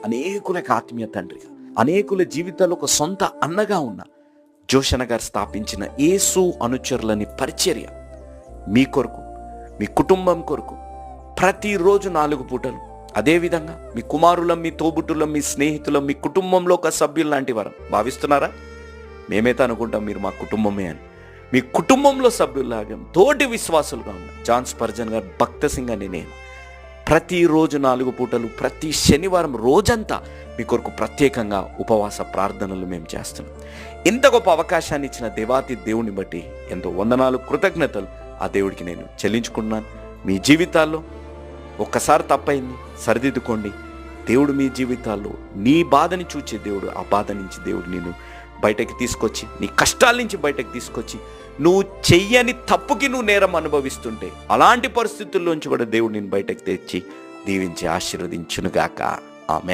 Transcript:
అనేకులకు ఆత్మీయ తండ్రిగా, అనేకుల జీవితాల్లో ఒక సొంత అన్నగా ఉన్న జోషన్న గారు స్థాపించిన యేసు అనుచరులని పరిచర్య మీ కొరకు, మీ కుటుంబం కొరకు ప్రతిరోజు 4 పూటలు, అదేవిధంగా మీ కుమారులం, మీ తోబుట్టులం, మీ స్నేహితులం, మీ కుటుంబంలో ఒక సభ్యులు లాంటి వారు భావిస్తున్నారా? మేమైతే అనుకుంటాం మీరు మా కుటుంబమే అని. మీ కుటుంబంలో సభ్యుల్లాగా తోటి విశ్వాసులుగా ఉన్న జాన్ స్పర్జన్ గారు, భక్త సింగ్ అని నేను ప్రతిరోజు 4 పూటలు, ప్రతి శనివారం రోజంతా మీ కొరకు ప్రత్యేకంగా ఉపవాస ప్రార్థనలు మేము చేస్తున్నాం. ఇంత గొప్ప అవకాశాన్ని ఇచ్చిన దేవాతి దేవుని బట్టి ఎంతో వందనాలు, కృతజ్ఞతలు ఆ దేవుడికి నేను చెల్లించుకుంటున్నాను. మీ జీవితాల్లో ఒక్కసారి తప్పైంది, సరిదిద్దుకోండి. దేవుడు మీ జీవితాల్లో నీ బాధని చూచే దేవుడు. ఆ బాధ నుంచి దేవుడు నేను బయటకి తీసుకొచ్చి, నీ కష్టాల నుంచి బయటకు తీసుకొచ్చి, నువ్వు చెయ్యని తప్పుకి నువ్వు నేరం అనుభవిస్తుంటే అలాంటి పరిస్థితుల్లోంచి కూడా దేవుడు నేను బయటకు తెచ్చి దీవించి ఆశీర్వదించునుగాక. ఆమేన్.